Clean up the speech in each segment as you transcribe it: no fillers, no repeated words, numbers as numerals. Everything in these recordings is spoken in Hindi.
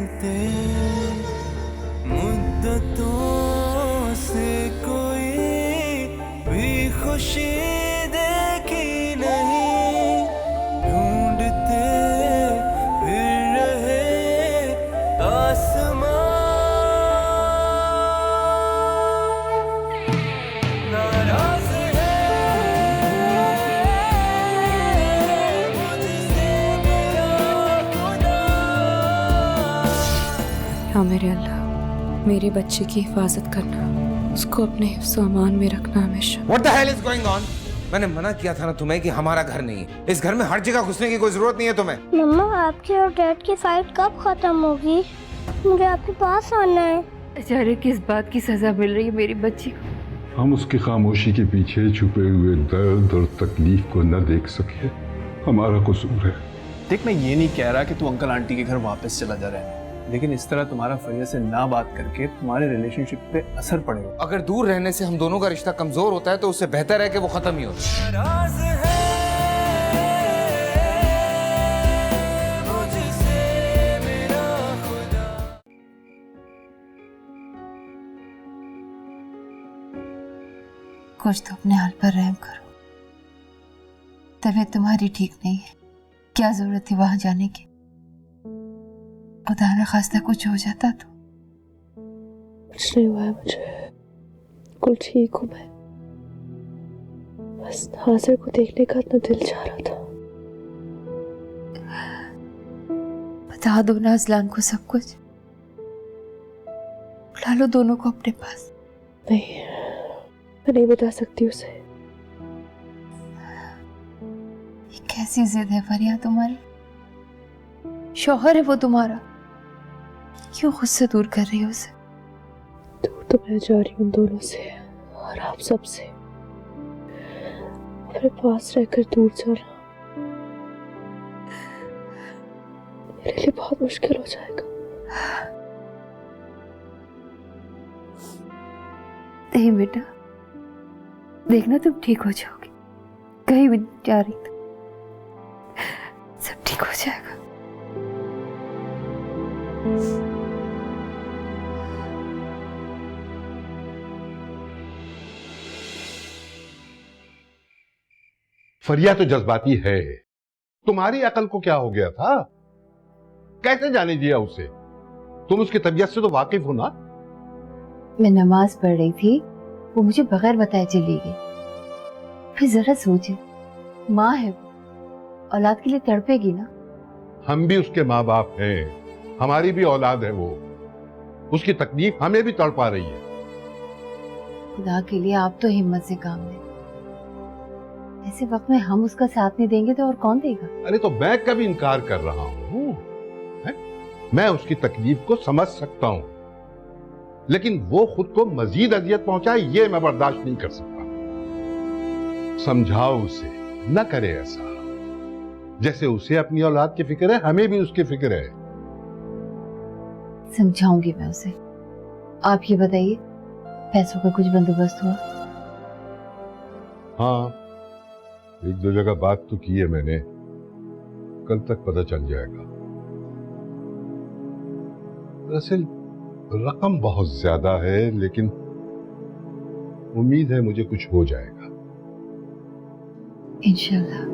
मिलते मुद्दतों से कोई भी खुशी देखी नहीं, ढूंढते फिर रहे आसमां, नाराज है मुझसे मेरा खुदा। या मेरे अल्लाह, मेरे बच्चे की हिफाजत करना, उसको अपने हिफ्ज़ व अमान में रखना हमेशा। What the hell is going on? मैंने मना किया था ना तुम्हें कि हमारा घर नहीं है। इस घर में हर जगह घुसने की कोई जरूरत नहीं है तुम्हें। मम्मा, आपकी और डैड की फाइट कब खत्म होगी? मुझे आपके पास आना है। बेचारे किस बात की सजा मिल रही है मेरी बच्ची को? हम उसकी खामोशी के पीछे छुपे हुए दर्द और तकलीफ को न देख सके, हमारा कसूर है। देख, मैं ये नहीं कह रहा कि तू अंकल आंटी के घर वापस चला जा रहा है, लेकिन इस तरह तुम्हारा फरिया से ना बात करके तुम्हारे रिलेशनशिप पे असर पड़ेगा। अगर दूर रहने से हम दोनों का रिश्ता कमजोर होता है तो उससे बेहतर है कि वो खत्म ही हो। नाराज है मुझसे मेरा खुदा। कुछ तो अपने हाल पर रहम करो। तबीयत तुम्हारी ठीक नहीं है, क्या जरूरत थी वहां जाने की? खुदा न खास्ता कुछ हो जाता तो। कुछ नहीं हुआ है मुझे, बिल्कुल ठीक हूँ मैं। बस हाजिर को देखने का इतना दिल चाह रहा था। बता दो ना अजलान को सब कुछ, बुला लो दोनों को अपने पास। नहीं, मैं नहीं बता सकती उसे। ये कैसी जिद है फरिया तुम्हारी? शौहर है वो तुम्हारा, क्यों खुद से दूर कर रही हो उसे? दूर तो मैं जा रही हूँ दोनों से और आप सब से। मेरे पास रहकर दूर जाना मेरे लिए बहुत मुश्किल हो जाएगा। नहीं बेटा, देखना तुम ठीक हो जाओगी, कहीं भी नहीं जा रही तो सब ठीक हो जाएगा। फरिया तो जज्बाती है, तुम्हारी अकल को क्या हो गया था? कैसे जाने दिया उसे? तुम उसकी तबीयत से तो वाकिफ हो ना? मैं नमाज पढ़ रही थी, वो मुझे बगैर बताए चली गई। फिर जरा सोचे, माँ है वो, औलाद के लिए तड़पेगी ना। हम भी उसके माँ बाप हैं, हमारी भी औलाद है वो, उसकी तकलीफ हमें भी तड़पा रही है। खुदा के लिए आप तो हिम्मत से काम लें। ऐसे वक्त में हम उसका साथ नहीं देंगे तो और कौन देगा? अरे तो मैं कभी इनकार कर रहा हूँ? मैं उसकी तकलीफ को समझ सकता हूँ, लेकिन वो खुद को मजीद अजियत पहुंचाए ये मैं बर्दाश्त नहीं कर सकता। समझाओ उसे, न करे ऐसा। जैसे उसे अपनी औलाद की फिक्र है, हमें भी उसकी फिक्र है। समझाऊंगी मैं उसे। आप ये बताइए, पैसों का कुछ बंदोबस्त हुआ? हाँ, एक दो जगह बात तो की है मैंने, कल तक पता चल जाएगा। दरअसल रकम बहुत ज्यादा है, लेकिन उम्मीद है मुझे कुछ हो जाएगा इंशाल्लाह।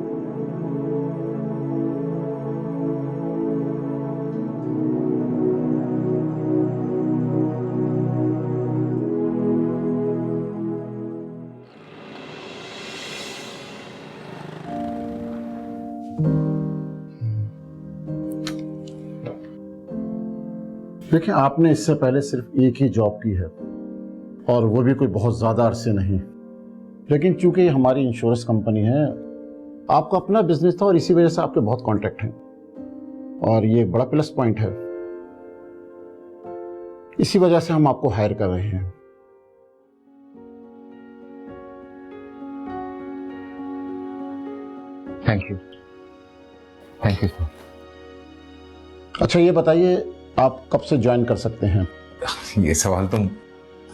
देखिए, आपने इससे पहले सिर्फ एक ही जॉब की है और वो भी कोई बहुत ज़्यादा अरसे नहीं, लेकिन चूंकि ये हमारी इंश्योरेंस कंपनी है, आपका अपना बिजनेस था और इसी वजह से आपके बहुत कॉन्टैक्ट हैं और ये एक बड़ा प्लस पॉइंट है। इसी वजह से हम आपको हायर कर रहे हैं। Thank you, thank you. अच्छा, ये बताइए आप कब से ज्वाइन कर सकते हैं? ये सवाल तो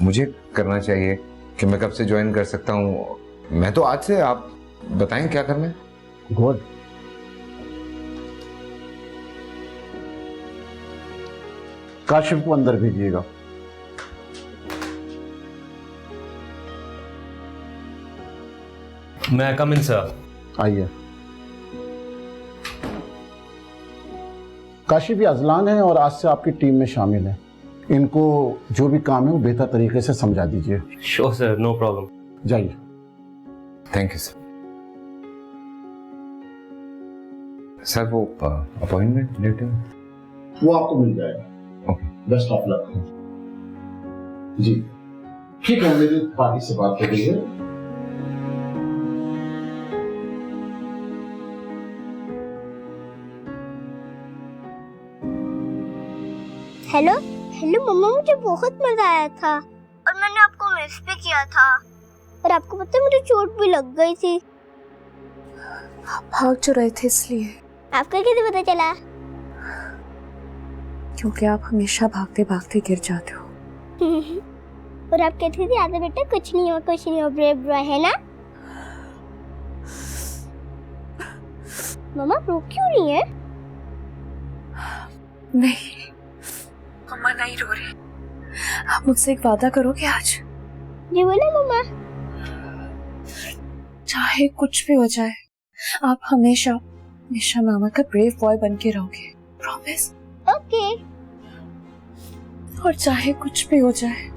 मुझे करना चाहिए कि मैं कब से ज्वाइन कर सकता हूँ। मैं तो आज से, आप बताएं क्या करना है। गुड। काशिफ को अंदर भेजिएगा। मैं कम इन सर। आइए। काशिफ ये अजलान है और आज से आपकी टीम में शामिल है। इनको जो भी काम है वो बेहतर तरीके से समझा दीजिए। Sure sir, no problem. जाइए। Thank you sir. सर वो अपॉइंटमेंट लेटर वो आपको मिल जाएगा। Okay, best of luck. जी ठीक है, मेरी पार्टी से बात करिए। हेलो हेलो मम्मा, मुझे बहुत मजा आया था और मैंने आपको मिस भी किया था। और आपको पता है मुझे चोट भी लग गई थी। आप भाग जो रहे थे इसलिए। आपको कैसे पता चला? क्योंकि आप हमेशा भागते भागते गिर जाते हो। और आप कहती थी आधा बेटा कुछ नहीं हो, कुछ नहीं हो, ब्रेव बॉय, है ना? मम्मा रो क्यों नहीं है? नहीं मम्मा नहीं रो रही। आप मुझसे एक वादा करोगे आज? जी बोले मम्मा। चाहे कुछ भी हो जाए आप हमेशा हमेशा मामा का ब्रेव बॉय बन के रहोगे। प्रॉमिस? ओके। और चाहे कुछ भी हो जाए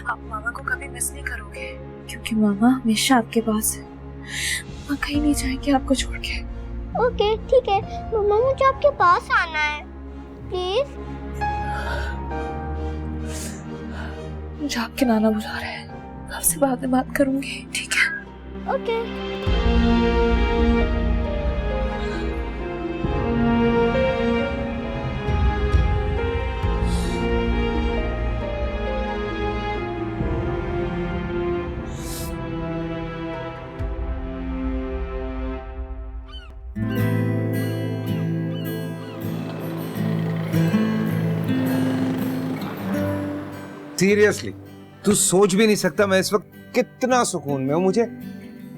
आप मामा को कभी मिस नहीं करोगे, क्योंकि मामा हमेशा आपके पास है। मामा कहीं नहीं जाएंगे आपको छोड़ के। ओके ठीक है मम्मा, मुझे आपके पास आना है प्लीज। मुझे आपके नाना बुला रहे हैं, आपसे बाद में बात करूंगी, ठीक है? ओके। सीरियसली तू सोच भी नहीं सकता मैं इस वक्त कितना सुकून में हूँ।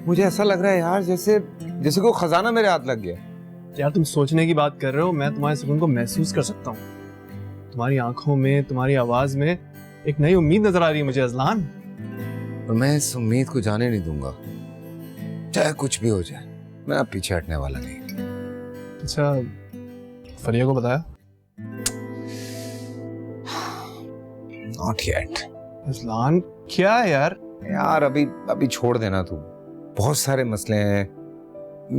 मुझे ऐसा लग रहा है यार जैसे जैसे कोई खजाना मेरे हाथ लग गया। यार तुम सोचने की बात कर रहे हो, मैं तुम्हारे सुकून को महसूस कर सकता हूँ। तुम्हारी आंखों में, तुम्हारी आवाज में एक नई उम्मीद नजर आ रही है मुझे अजलान। और मैं इस उम्मीद को जाने नहीं दूंगा, चाहे कुछ भी हो जाए। मैं अब पीछे हटने वाला नहीं। अच्छा, फरिया को बताया? Not yet. अजलान क्या है यार? यार अभी छोड़ देना तू, बहुत सारे मसले हैं,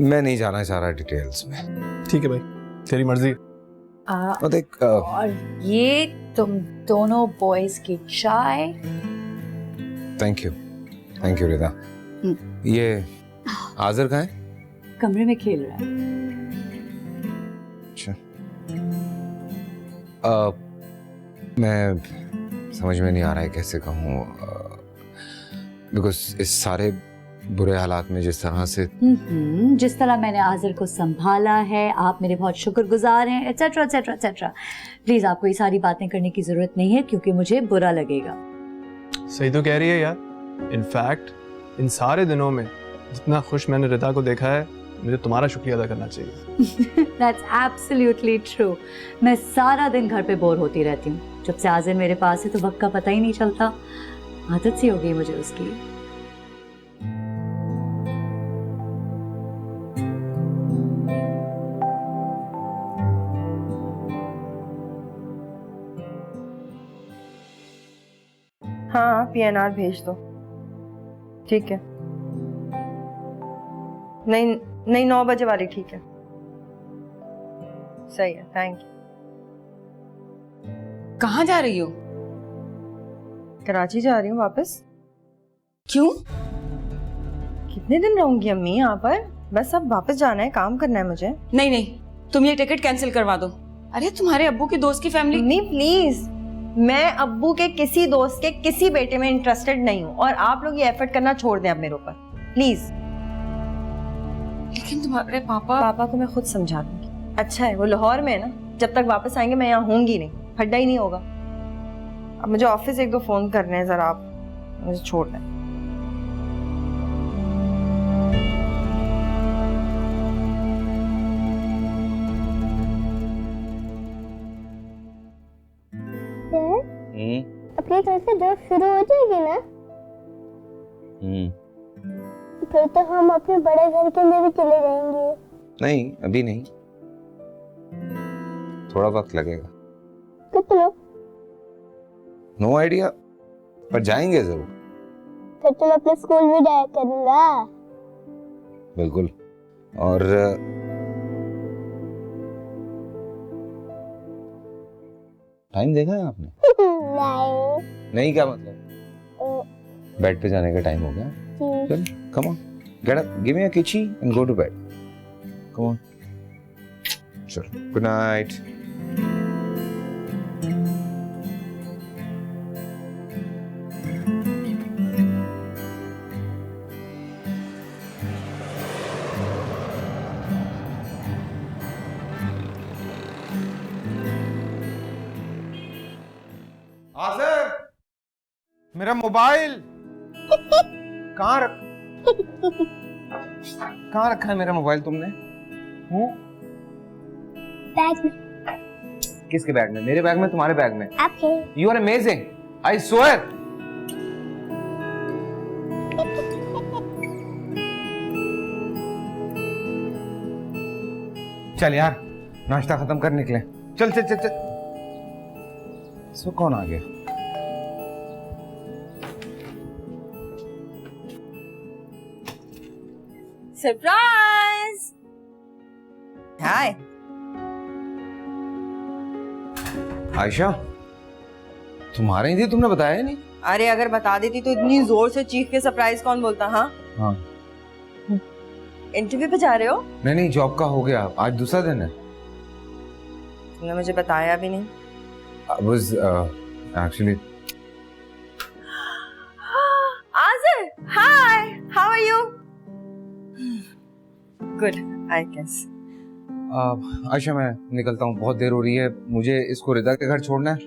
मैं नहीं जाना चाह रहा डिटेल्स में। ठीक है भाई, तेरी मर्जी। और देख और ये तुम दोनों बॉयज की चाय। Thank you Rida. ये आज़र कहाँ है? कमरे में खेल रहा है। अच्छा, मैं समझ में नहीं आ रहा है कैसे कहूँ, बिकॉज इस सारे बुरे हालात में जिस तरह से जिस तरह मैंने आज़र को संभाला है, आप मेरे बहुत शुक्रगुजार हैं, एटसेट्रा एटसेट्रा एटसेट्रा। प्लीज आपको ये सारी बातें करने की जरूरत नहीं है, क्योंकि मुझे बुरा लगेगा। सही तो कह रही है यार। इनफैक्ट इन सारे दिनों में जितना खुश मैंने रिदा को देखा है, मुझे तुम्हारा शुक्रिया अदा करना चाहिए। That's absolutely true। मैं सारा दिन घर पे बोर होती रहती हूँ। जब से आज़र मेरे पास है तो वक्त का पता ही नहीं चलता। आदत सी हो गई मुझे उसकी। हाँ पीएनआर भेज दो। ठीक है। नहीं 9 बजे वाली ठीक है। सही है, थैंक यू। कहाँ जा रही हो? कराची जा रही हूँ वापस। क्यों? कितने दिन रहूंगी अम्मी यहाँ पर? बस अब वापस जाना है, काम करना है मुझे। नहीं तुम ये टिकट कैंसिल करवा दो। अरे तुम्हारे अब्बू के दोस्त की फैमिली। नहीं प्लीज, मैं अब्बू के किसी दोस्त के किसी बेटे में इंटरेस्टेड नहीं हूँ, और आप लोग ये एफर्ट करना छोड़ दें अब मेरे ऊपर प्लीज। लेकिन तुम्हारे पापा को मैं खुद समझा दूंगी। अच्छा है वो लाहौर में है ना, जब तक वापस आएंगे मैं यहाँ होंगी नहीं, फड्डा ही नहीं होगा। अब मुझे ऑफिस 1-2 फोन करने हैं, जरा आप मुझे छोड़ दें। अपने घर से जॉब शुरू हो जाएगी ना? फिर तो हम अपने बड़े घर के लिए भी चले जाएंगे। नहीं, अभी नहीं, थोड़ा वक्त लगेगा। कितना? नो आइडिया, पर जाएंगे जरूर। फिर तो मैं अपने स्कूल भी जाया करूंगा। बिल्कुल। और टाइम देखा है आपने? नहीं। नहीं क्या मतलब? बेड पे जाने का टाइम हो गया। चल, come on, get up, give me a kitty and go to bed. Come on. Sure. Good night. Asif, मेरा मोबाइल कहाँ रखा है मेरा मोबाइल तुमने? बैग में। किसके बैग में? मेरे बैग में, तुम्हारे बैग में? आपके। You are amazing. I swear. चल यार, नाश्ता खत्म कर निकले। चल चल चल चल। सो कौन आ गया? सरप्राइज। हाय आयशा, तुम्हारे ही थी, तुमने बताया ही नहीं। अरे अगर बता देती तो इतनी जोर से चीख के सरप्राइज कौन बोलता? हाँ, इंटरव्यू पे जा रहे हो? नहीं, जॉब का हो गया, आज दूसरा दिन है। तुमने मुझे बताया भी नहीं। I was actually. Azir, hi, how are you? Good, I guess. Ayesha, मैं निकलता हूँ, बहुत देर हो रही है, मुझे इसको रिदा के घर छोड़ना है,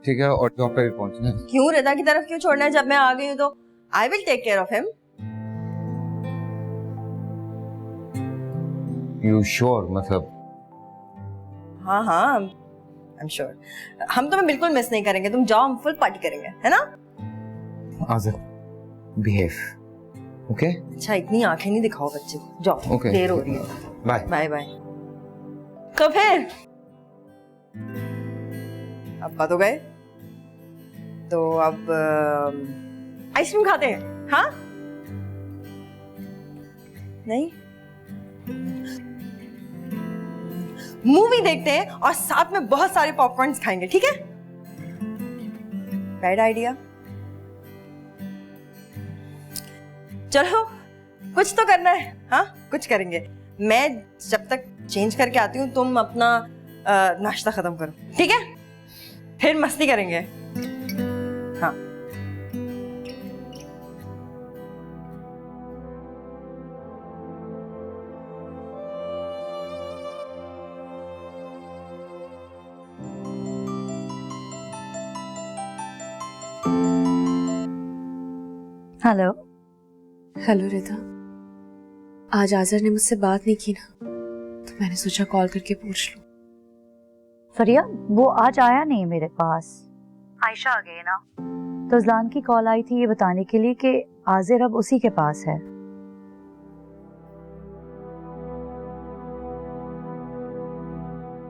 ठीक है, और जॉब पे भी पहुँचना है। क्यों रिदा की तरफ क्यों छोड़ना है? जब मैं आ गई हूँ तो I will take care of him. You sure? मतलब? हाँ, I'm sure. हम तुम्हें बिल्कुल मिस नहीं करेंगे, तुम जाओ, हम फुल पार्टी करेंगे, है ना? आज़िर, behave, okay? अच्छा, इतनी आंखें नहीं दिखाओ बच्चे को, जाओ, Okay. देर हो रही है। Bye. Bye bye. कब है? अब तो गए, तो अब आइसक्रीम खाते हैं, हाँ? नहीं? मूवी देखते हैं और साथ में बहुत सारे पॉपकॉर्न्स खाएंगे, ठीक है? Bad idea. चलो, कुछ तो करना है, हाँ? कुछ करेंगे। मैं जब तक चेंज करके आती हूँ, तुम अपना नाश्ता खत्म करो, ठीक है? फिर मस्ती करेंगे, हाँ। हेलो। हेलो रिदा, आज आज़र ने मुझसे बात नहीं की ना, तो मैंने सोचा कॉल करके पूछ लूं। फरिया, वो आज आया नहीं मेरे पास। आयशा आ गई ना, तो ज़लान की कॉल आई थी ये बताने के लिए कि आज़िर अब उसी के पास है।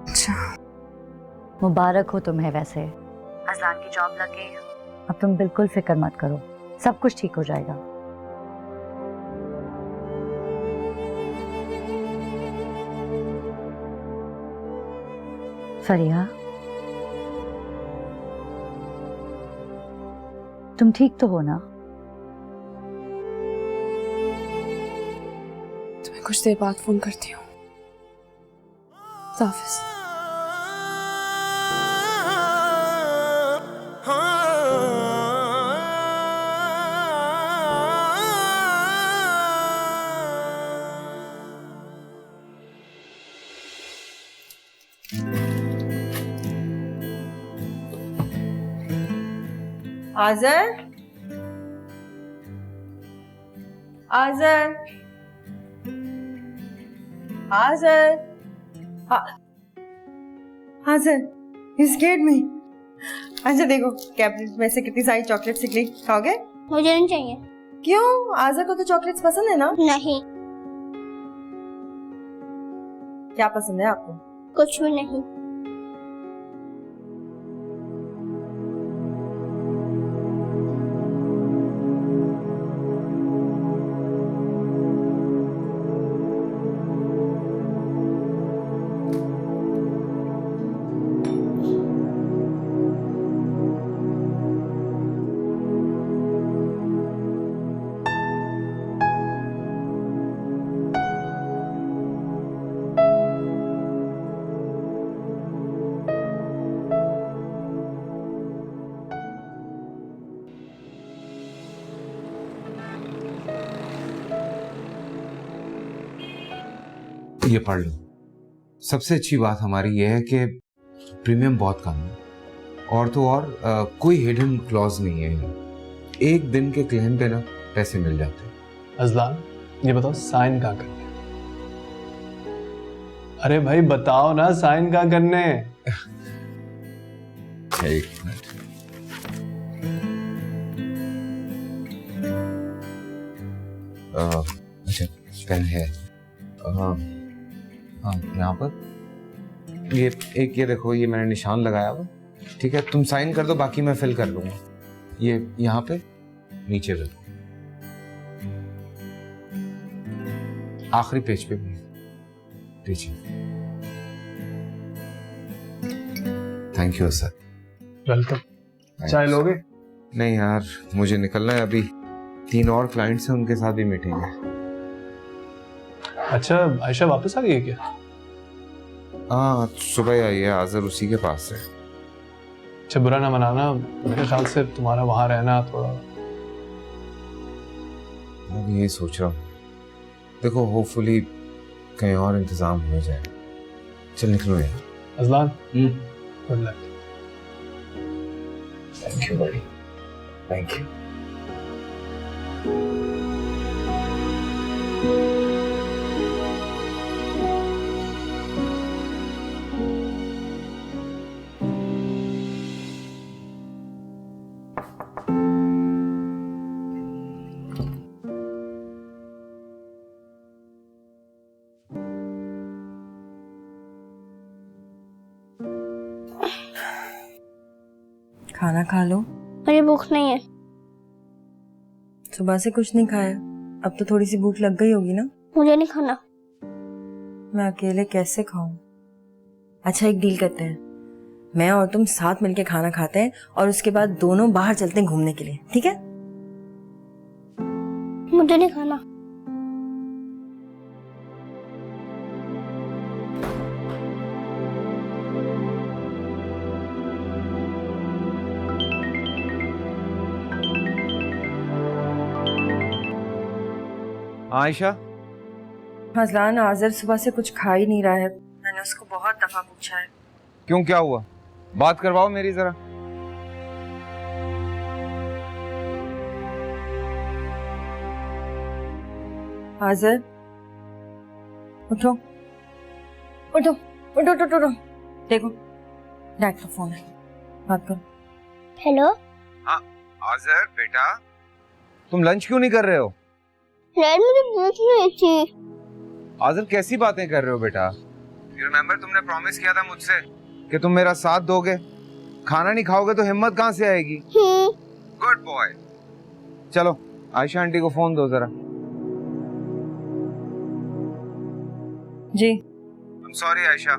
अच्छा, मुबारक हो तुम्हें। वैसे अज़लान की जॉब लग गई है, अब तुम बिल्कुल फिक्र मत करो, सब कुछ ठीक हो जाएगा। फरिया, तुम ठीक तो हो ना? तुम्हें कुछ देर बाद फोन करती हूँ। हाफिज। Azar, Azar, Azar, Azar, you scared me. अच्छा देखो कैबिनेट में से कितनी सारी चॉकलेट्स निकली, खाओगे? मुझे नहीं चाहिए। क्यों? आज़ा को तो चॉकलेट्स पसंद है ना? नहीं। क्या पसंद है आपको? कुछ भी नहीं। ये पढ़ लो। सबसे अच्छी बात हमारी ये है कि प्रीमियम बहुत कम है, और तो और कोई हिडन क्लॉज नहीं है। एक दिन के क्लेम पे ना पैसे मिल जाते हैं। अजलान, ये बताओ साइन कहाँ करने? अरे भाई बताओ ना, साइन कहाँ करने? एक मिनट। अच्छा पेन है। हाँ यहाँ पर ये एक, ये देखो, ये मैंने निशान लगाया हुआ। ठीक है, तुम साइन कर दो, बाकी मैं फिल कर लूंगा। ये यहाँ पे नीचे रखो, आखिरी पेज पे भी पीछे। Thank you sir. वेलकम। चाय लोगे? नहीं यार, मुझे निकलना है अभी। 3 और क्लाइंट्स हैं, उनके साथ भी मीटिंग है। अच्छा, आयशा वापस आ गई है क्या? हाँ, सुबह ही आई है। आज़र उसी के पास है। अच्छा, बुरा ना मनाना, मेरे ख्याल से तुम्हारा वहां रहना थोड़ा। मैं भी यही सोच रहा हूँ। देखो, होपफुली कहीं और इंतजाम हो जाए। चल निकलो यार। Azlan, good luck. Thank you बड़ी, थैंक यू। खाना खा लो। मुझे भूख नहीं है। सुबह से कुछ नहीं खाया, अब तो थोड़ी सी भूख लग गई होगी ना? मुझे नहीं खाना। मैं अकेले कैसे खाऊं? अच्छा, एक डील करते हैं, मैं और तुम साथ मिलके खाना खाते हैं और उसके बाद दोनों बाहर चलते हैं घूमने के लिए, ठीक है? मुझे नहीं खाना। आयशा, अजलान, आज़र सुबह से कुछ खा ही नहीं रहा है। मैंने उसको बहुत दफा पूछा है। क्यों, क्या हुआ? बात करवाओ मेरी जरा। आज़र, उठो उठो उठो उठो उठो। देखो, डैड का फोन है, बात करो। हेलो। हाँ आज़र बेटा, तुम लंच क्यों नहीं कर रहे हो? डैड, मुझे भूख नहीं थी। आज़र, कैसी बातें कर रहे हो बेटा? यू रिमेम्बर, तुमने प्रॉमिस किया था मुझसे कि तुम मेरा साथ दोगे। खाना नहीं खाओगे तो हिम्मत कहाँ से आएगी? Good boy. चलो आयशा आंटी को फोन दो जरा। जी। I'm sorry Ayesha,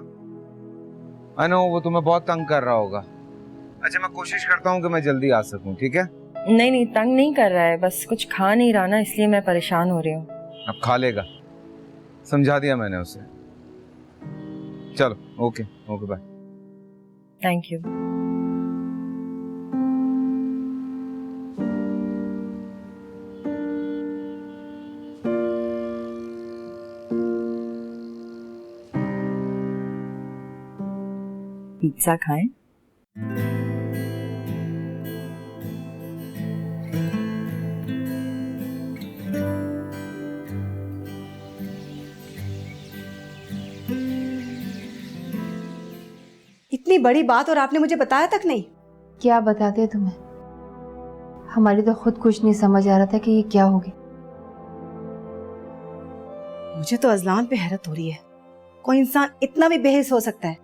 I know वो तुम्हें बहुत तंग कर रहा होगा। अच्छा, मैं कोशिश करता हूँ कि मैं जल्दी आ सकूँ, ठीक है? नहीं नहीं, तंग नहीं कर रहा है, बस कुछ खा नहीं रहा ना, इसलिए मैं परेशान हो रही हूँ। अब खा लेगा, समझा दिया मैंने उसे। चलो, okay okay, bye. Thank you. Pizza खाएं? इतनी बड़ी बात और आपने मुझे बताया तक नहीं। क्या बताते तुम्हें, हमारी तो खुद कुछ नहीं समझ आ रहा था कि ये क्या हो गया। मुझे तो अजलान पे हैरत हो रही है, कोई इंसान इतना भी बेहिस हो सकता है?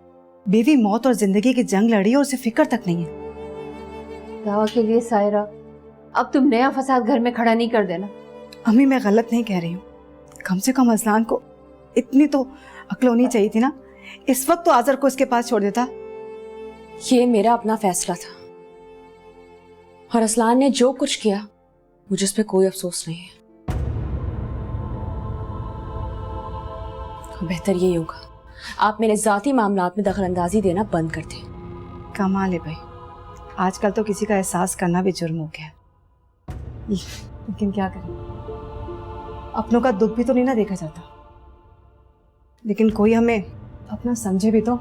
बीवी मौत और जिंदगी की जंग लड़ी और उसे फिक्र तक नहीं है। दवा के लिए सायरा, अब तुम नया फसाद घर में खड़ा नहीं कर देना। अम्मी मैं गलत नहीं कह रही हूँ, कम से कम अजलान को इतनी तो अक्ल होनी चाहिए थी ना, इस वक्त तो आजर को इसके पास छोड़ देता। ये मेरा अपना फैसला था और असलान ने जो कुछ किया मुझे उस पर कोई अफसोस नहीं है। बेहतर यही होगा आप मेरे जाती मामलात में दखल अंदाजी देना बंद कर दें। कमाल है भाई, आजकल तो किसी का एहसास करना भी जुर्म हो गया। लेकिन क्या करें, अपनों का दुख भी तो नहीं ना देखा जाता, लेकिन कोई हमें अपना समझे भी तो।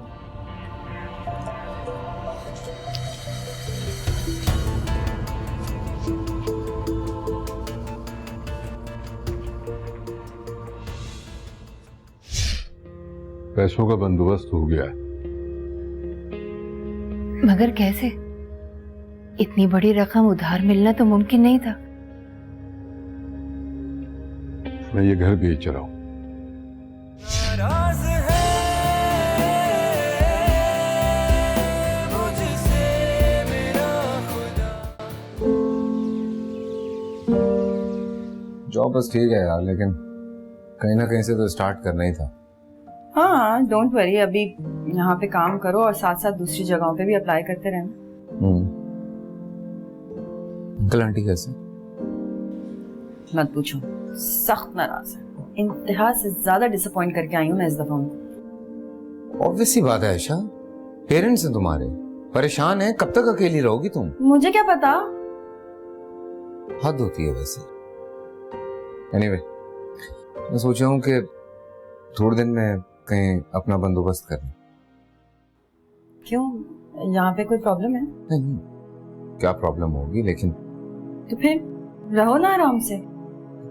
पैसों का बंदोबस्त हो गया, मगर कैसे? इतनी बड़ी रकम उधार मिलना तो मुमकिन नहीं था। मैं ये घर बेच रहा हूं। नाराज है मुझसे मेरा खुदा। जॉब बस ठीक है यार, लेकिन कहीं ना कहीं से तो स्टार्ट करना ही था। हाँ डोंट वरी, अभी यहाँ पे काम करो और साथ साथ दूसरी जगहों पे भी अप्लाई करते रहना। अंकल आंटी कैसे? मत पूछो, सख्त नाराज है, इंतहा से ज्यादा डिसअपॉइंट करके आई हूँ मैं इस दफा उनको। ऑब्वियस सी बात है आयशा, पेरेंट्स हैं तुम्हारे, परेशान हैं, कब तक अकेली रहोगी तुम? मुझे क्या पता। हद होती है वैसे। एनीवे, मैं सोचा हूँ कि थोड़े दिन में कहीं अपना बंदोबस्त करें। क्यों, यहाँ पे कोई प्रॉब्लम है? नहीं, क्या प्रॉब्लम होगी, लेकिन तो फिर रहो ना आराम से।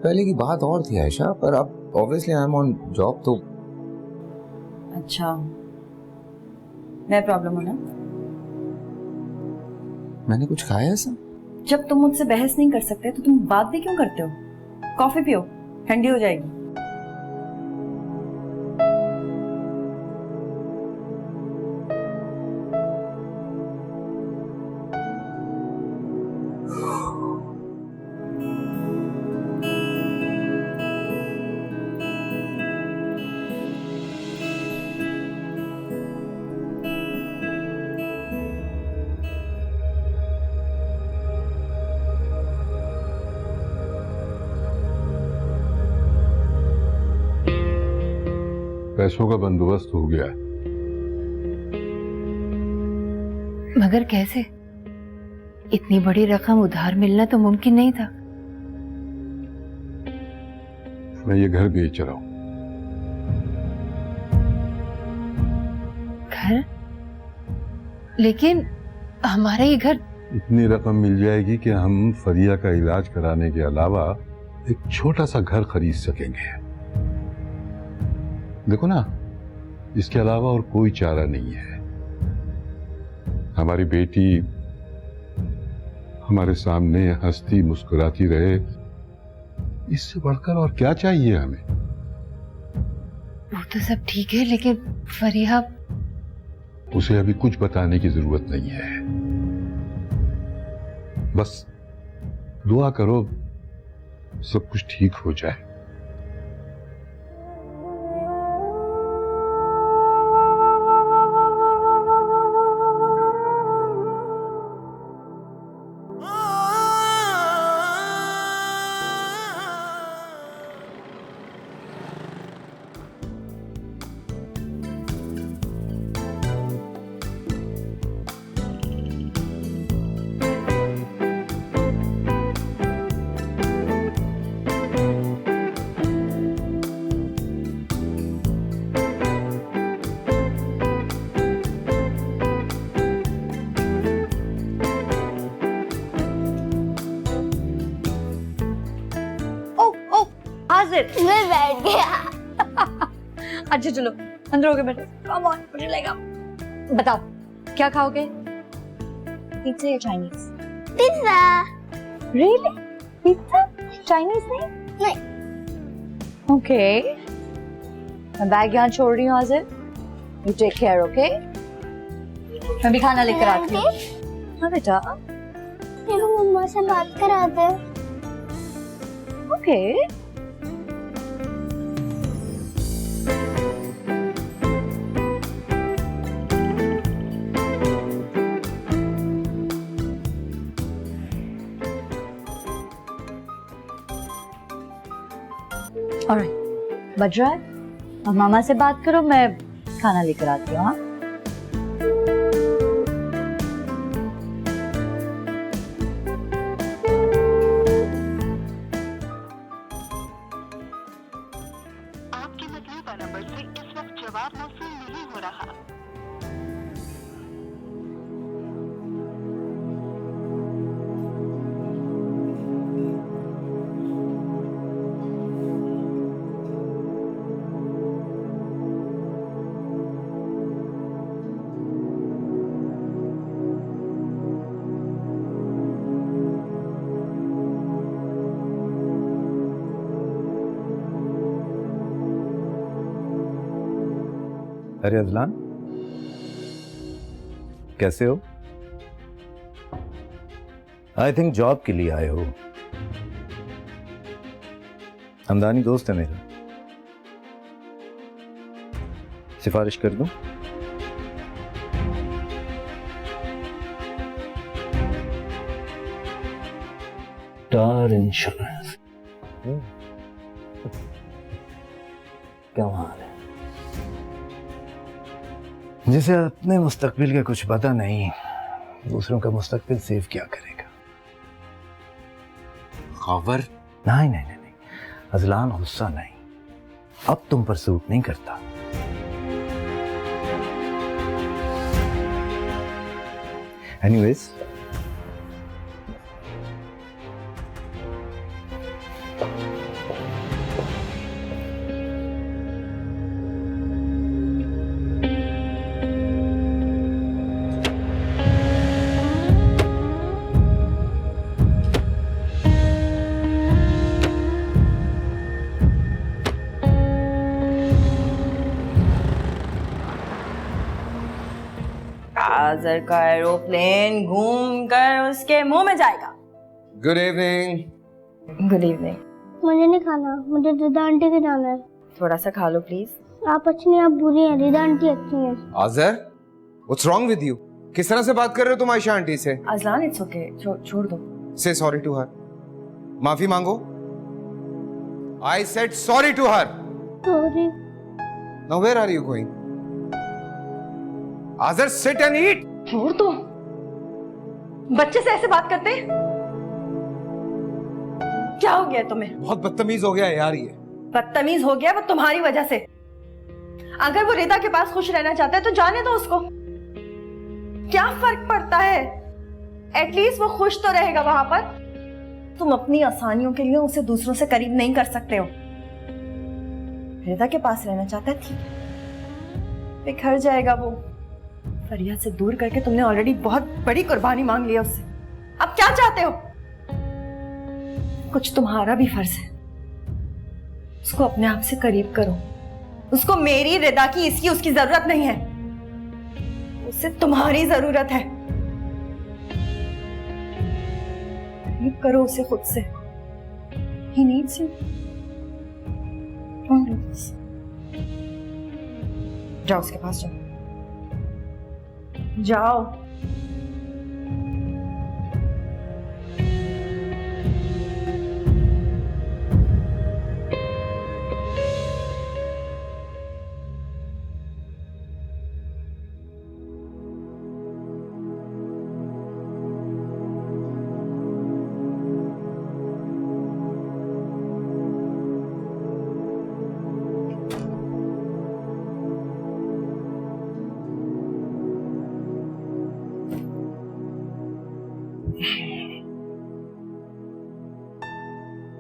पहले की बात और थी आयशा, पर अब obviously I am on job तो। अच्छा, मैं प्रॉब्लम हूँ ना? मैंने कुछ खाया ऐसा? जब तुम मुझसे बहस नहीं कर सकते तो तुम बात भी क्यों करते हो? कॉफी पियो, ठंडी हो जाएगी। पैसों का बंदोबस्त हो गया, मगर कैसे? इतनी बड़ी रकम उधार मिलना तो मुमकिन नहीं था। मैं ये घर बेच रहा हूं। घर? लेकिन हमारा ये घर। इतनी रकम मिल जाएगी कि हम फरिया का इलाज कराने के अलावा एक छोटा सा घर खरीद सकेंगे। देखो ना, इसके अलावा और कोई चारा नहीं है। हमारी बेटी हमारे सामने हंसती मुस्कुराती रहे, इससे बढ़कर और क्या चाहिए हमें? वो तो सब ठीक है, लेकिन फरिया, उसे अभी कुछ बताने की जरूरत नहीं है। बस दुआ करो सब कुछ ठीक हो जाए। मैं बैठ गया। अच्छा चलो अंदर होके बैठो। कम ऑन, मुझे लेगा। बताओ क्या खाओगे? पिज्जा या Chinese? Pizza. Really? Pizza? Chinese नहीं? नहीं। ओके, मैं बैग यहाँ छोड़ रही हूँ Aazir. You take care, okay? मैं भी खाना लेकर आती हूँ। हाँ बेटा। देखो मम्मा से बात करा दे। ओके। ऑलराइट, बज रहा है। अब मामा से बात करो, मैं खाना लेकर आती हूँ। हाँ? आपके मतलूबा नंबर से इस वक्त जवाब मौसूल नहीं हो रहा। अरे अजलान, कैसे हो? आई थिंक जॉब के लिए आए हो। हमदानी दोस्त है मेरा, सिफारिश कर दूं? Star insurance. कमाल है। जिसे अपने मुस्तकबिल का कुछ पता नहीं, दूसरों का मुस्तकबिल सेव क्या करेगा? खबर? नहीं नहीं नहीं, अजलान गुस्सा नहीं, अब तुम पर सूट नहीं करता। एनीवेज, आज़र का एरोप्लेन घूम कर उसके मुंह में जाएगा। Good evening. Good evening. मुझे नहीं खाना, मुझे रिदा आंटी के जाना है। थोड़ा सा खा लो प्लीज। आप अच्छी नहीं, आप बुरी हैं। रिदा आंटी अच्छी हैं। Azar, what's wrong with you? किस तरह से बात कर रहे हो तुम आयशा आंटी से? अजलान, इट्स ओके, छोड़ दो। से सॉरी टू हर, माफी मांगो। I said sorry to her. Sorry. Now where are you going? Azar, sit and eat. छोड़ दो, बच्चे से ऐसे बात करते? क्या हो गया तुम्हें? बहुत बदतमीज हो गया यार ये। बदतमीज हो गया वो तुम्हारी वजह से। अगर वो रिदा के पास खुश रहना चाहता है तो जाने दो उसको, क्या फर्क पड़ता है? एटलीस्ट वो खुश तो रहेगा वहां पर। तुम अपनी आसानियों के लिए उसे दूसरों से करीब नहीं कर सकते हो। रिदा के पास रहना चाहता है, ठीक, बिखर जाएगा वो। फरिया से दूर करके तुमने ऑलरेडी बहुत बड़ी कुर्बानी मांग ली है उससे। अब क्या चाहते हो? कुछ तुम्हारा भी फर्ज है, उसको अपने आप से करीब करो। उसको मेरी रिदा की, इसकी उसकी जरूरत नहीं है, उसे तुम्हारी जरूरत है। करीब करो उसे खुद से। He needs you. Don't do this. जाओ उसके पास, जाओ।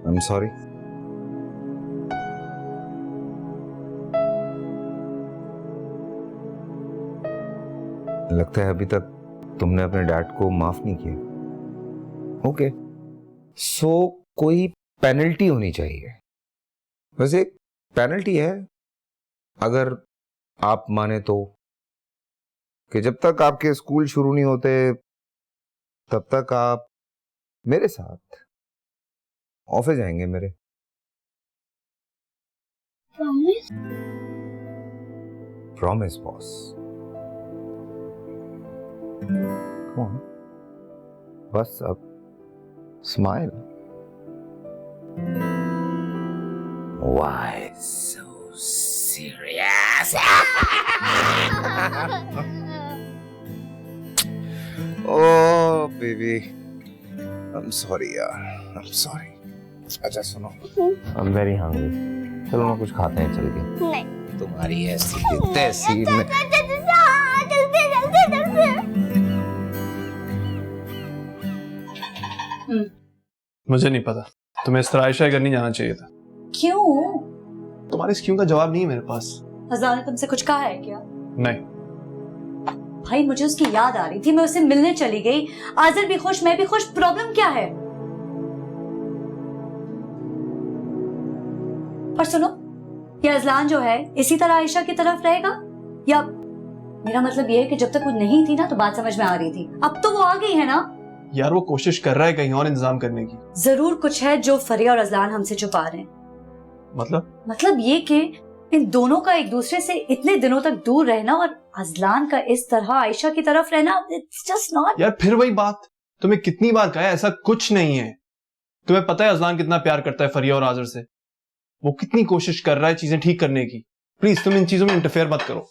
I'm sorry. लगता है अभी तक तुमने अपने डैड को माफ नहीं किया। ओके, सो कोई पेनल्टी होनी चाहिए। वैसे पेनल्टी है, अगर आप माने तो, कि जब तक आपके स्कूल शुरू नहीं होते तब तक आप मेरे साथ ऑफिस जाएंगे मेरे। Promise? Promise boss. Come on, बस अब smile. Why so serious? Oh baby, I'm sorry यार, I'm sorry. अच्छा सुनो, I'm very hungry. चलो ना कुछ खाते हैं चल के। नहीं। तुम्हारी ऐसी तैसी मुझे नहीं पता, तुम्हें इस तरह आयशा घर नहीं जाना चाहिए था। क्यों? तुम्हारे इस क्यों का जवाब नहीं है मेरे पास। हजार ने तुमसे कुछ कहा है क्या? नहीं। भाई मुझे उसकी याद आ रही थी, मैं उससे मिलने चली गई। आज़र भी खुश, मैं भी खुश, प्रॉब्लम क्या है? और सुनो, ये अजलान जो है इसी तरह आयशा की तरफ रहेगा, या मेरा मतलब ये है कि जब तक वो नहीं थी ना तो बात समझ में आ रही थी, अब तो वो आ गई है ना। यार वो कोशिश कर रहा है कहीं और इंतजाम करने की। जरूर कुछ है जो फरिया और अजलान हमसे छुपा रहे हैं। मतलब ये कि इन दोनों का एक दूसरे से इतने दिनों तक दूर रहना और अजलान का इस तरह आयशा की तरफ रहना, इट्स जस्ट नॉट। यार फिर वही बात, तुम्हें कितनी बार कहा है ऐसा कुछ नहीं है। तुम्हें पता है अजलान कितना प्यार करता है फरिया और आज़र से, वो कितनी कोशिश कर रहा है चीजें ठीक करने की। प्लीज तुम इन चीजों में इंटरफेयर मत करो।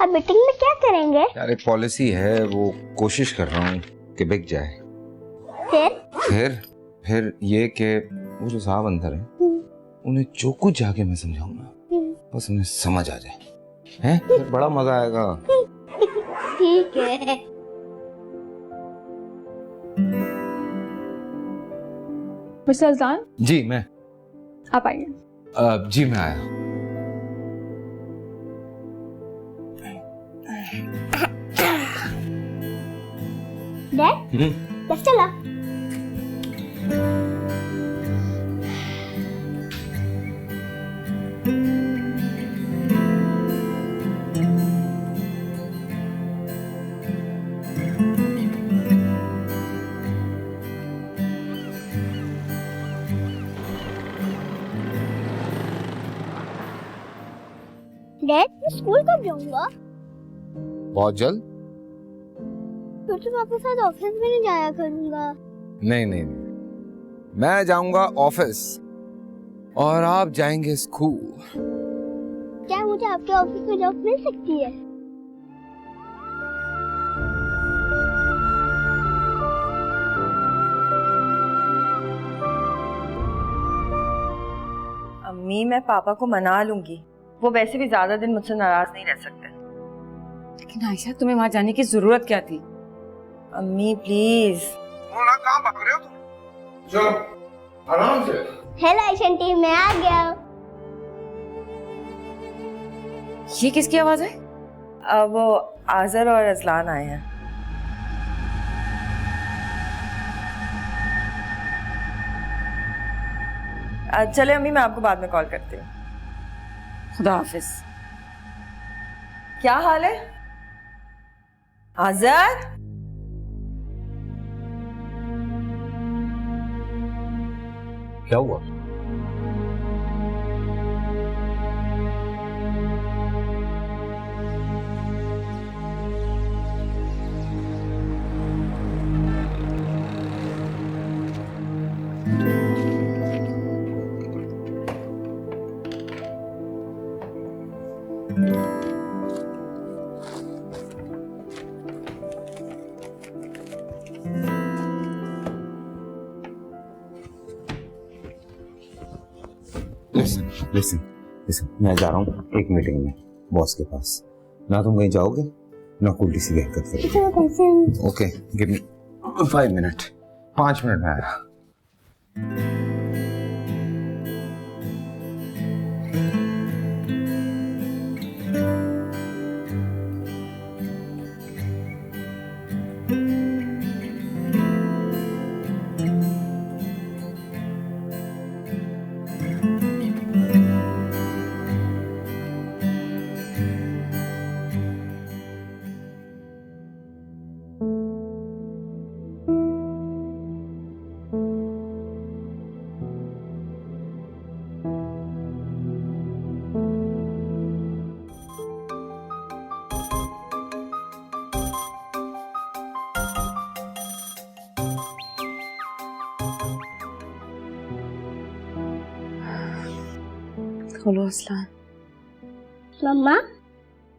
आप मीटिंग में क्या करेंगे? यार एक पॉलिसी है, वो कोशिश कर रहा हूँ कि बिक जाए। फिर ये कि वो जो साहब अंदर है उन्हें जो कुछ जाके मैं समझाऊंगा बस उन्हें समझ आ जाए, हैं? फिर बड़ा मजा आएगा। ठीक है। मिस्टर अजलान, जी मैं। आप आइए। जी मैं आया। डैड, बस चला। डैड, मैं स्कूल कब जाऊंगा? बहुत जल्द। फिर तो मैं आपके साथ ऑफिस में नहीं जाया करूंगा। नहीं, मैं जाऊंगा ऑफिस और आप जाएंगे स्कूल। क्या मुझे आपके ऑफिस में जॉब मिल सकती है? अम्मी, मैं पापा को मना लूंगी, वो वैसे भी ज्यादा दिन मुझसे नाराज नहीं रह सकते। लेकिन आयशा, तुम्हें वहां जाने की जरूरत क्या थी? अम्मी प्लीज। कहाँ भाग रहे हो तुम? चलो आराम से। हेलो आयशा आंटी, मैं आ गया। ये किसकी आवाज है? वो आज़र और अजलान आए हैं। चले अम्मी, मैं आपको बाद में कॉल करती हूँ। खुदा हाफिज। क्या हाल है आज़र? क्या हुआ? लिसन, मैं जा रहा हूँ एक मीटिंग में, बॉस के पास। ना तुम कहीं जाओगे ना उल्टी सीधी हरकत करोगे। Okay, give me 5 minute. 5 minute में आया। खोलो असलान। मम्मा,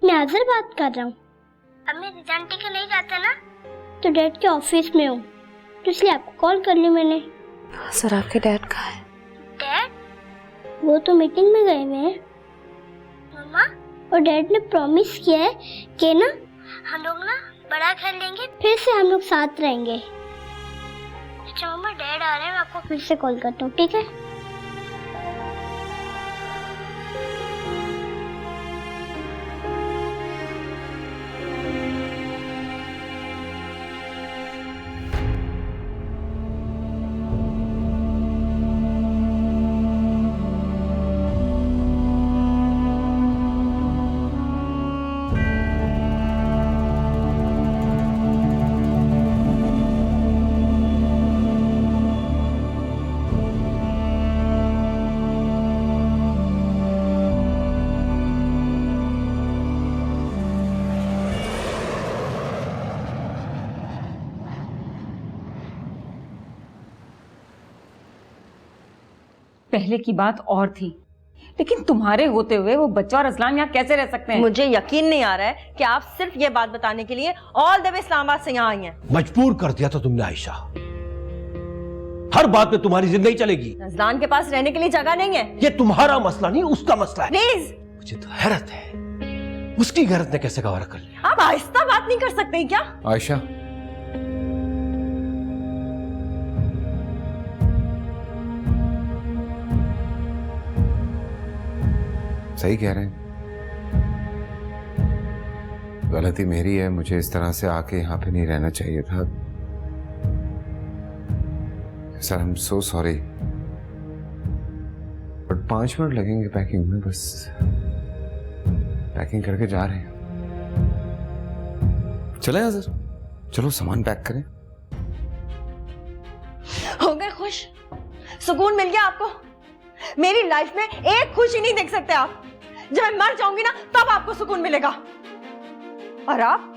मैं आज़र बात कर रहा हूँ। अब मैं रिजल्ट टिके नहीं जाता ना, तो डैड के ऑफिस में हूँ, तो इसलिए आपको कॉल कर ली मैंने। सर आपके डैड कहाँ है? डैड? वो तो मीटिंग में गए हुए हैं। मम्मा, और डैड ने प्रॉमिस किया है कि ना हम लोग ना बड़ा घर लेंगे, फिर से हम लोग साथ रहेंगे। अच्छा मम्मा, डैड आ रहे हैं, मैं आपको फिर से कॉल करता हूँ, ठीक है? पहले की बात और थी, लेकिन तुम्हारे होते हुए वो बच्चा और असलान यहाँ कैसे रह सकते हैं? मुझे यकीन नहीं आ रहा है कि आप सिर्फ ये बात बताने के लिए ऑल द वे इस्लामाबाद से यहाँ आई हैं। मजबूर कर दिया था तुमने आयशा। हर बात में तुम्हारी जिंदगी चलेगी। असलान के पास रहने के लिए जगह नहीं है। ये तुम्हारा मसला नहीं, उसका मसला है। प्लीज। मुझे तो हैरत है, उसकी गैरत ने कैसे गवारा कर लिया। आप आहिस्ता बात नहीं कर सकते क्या? आयशा, सही कह रहे हैं, गलती मेरी है। मुझे इस तरह से आके यहाँ पे नहीं रहना चाहिए था। Sir, I am so sorry, but 5 minute लगेंगे पैकिंग में, बस पैकिंग करके जा रहे हैं। चले यहाँ सर, चलो सामान पैक करें। हो गए खुश? सुकून मिल गया आपको? मेरी लाइफ में एक खुशी नहीं देख सकते आप। जब मैं मर जाऊंगी ना, तब आपको सुकून मिलेगा। और आप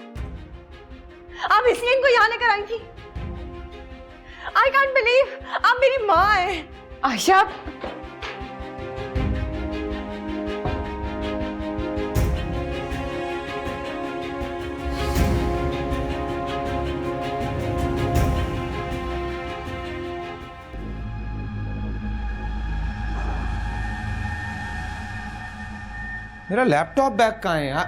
इसलिए इनको यहां लेकर आई थी? आई कांट बिलीव आप मेरी माँ हैं। आयशा, मेरा लैपटॉप बैग कहाँ है यार?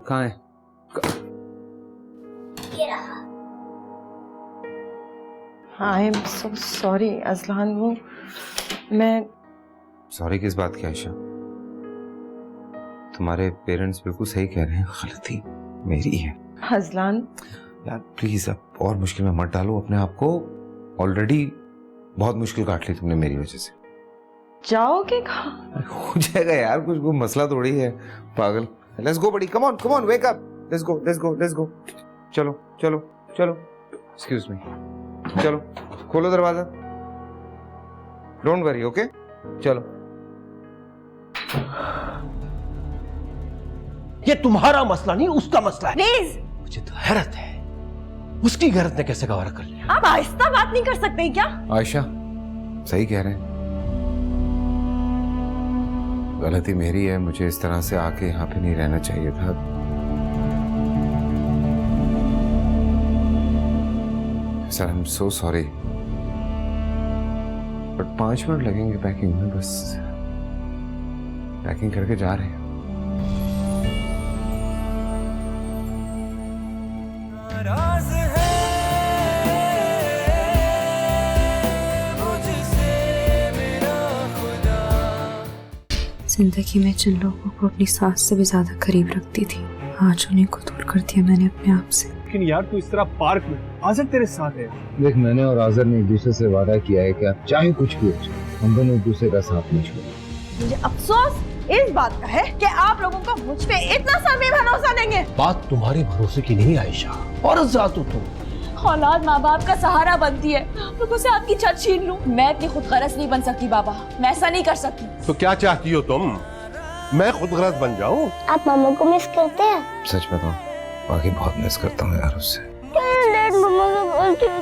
कहाँ है? I am so sorry Azlan, वो मैं सॉरी किस बात की आयशा? तुम्हारे पेरेंट्स बिल्कुल सही कह रहे हैं, गलती मेरी है। अजलान यार प्लीज अब और मुश्किल में मत डालो अपने आप को। ऑलरेडी बहुत मुश्किल काट ली तुमने मेरी वजह से। जाओगे कहाँ? हो जाएगा यार, कुछ कोई मसला थोड़ी है, पागल। लेट्स गो बड़ी, come on wake up, let's go. चलो चलो चलो, एक्सक्यूज मी, चलो खोलो दरवाजा। Don't worry, okay? चलो। ये तुम्हारा मसला नहीं, उसका मसला है। प्लीज। मुझे तो हैरत है, उसकी गैरत ने कैसे गवारा कर लिया। आप आहिस्ता बात नहीं कर सकते क्या? आयशा, सही कह रहे हैं, गलती मेरी है। मुझे इस तरह से आके यहाँ पे नहीं रहना चाहिए था। Sir I am so sorry, but 5 minute लगेंगे पैकिंग में, बस पैकिंग करके जा रहे हैं। नाराज है मुझसे मेरा खुदा। जिंदगी में जिन लोगों को अपनी सांस से भी ज्यादा करीब रखती थी, आज उन्हीं को दूर कर दिया मैंने अपने आप से। लेकिन यार तू इस तरह पार्क में, आज़र तेरे साथ है। देख, मैंने और आज़र ने एक दूसरे से वादा किया है कि आप चाहे कुछ भी हो जाए, हम दोनों एक दूसरे का साथ नहीं छोड़ेंगे। मुझे अफसोस इस बात का है कि आप लोगों को मुझ पे इतना सा भी भरोसा देंगे। बात तुम्हारे भरोसे की नहीं आयशा, और ज़ात हो तुम। औलाद माँ बाप का सहारा बनती है, आप लोगों से आपकी छत छीन लूं। मैं इतनी खुदगर्ज नहीं बन सकती बाबा, मैं ऐसा नहीं कर सकती। तो क्या चाहती हो तुम? मैं खुदगर्ज बन जाऊं? आप मामा को मिस करते हैं? सच बताऊं, बाकी बहुत मिस करता हूँ यार उससे। डैड मम्मा को बोलते हैं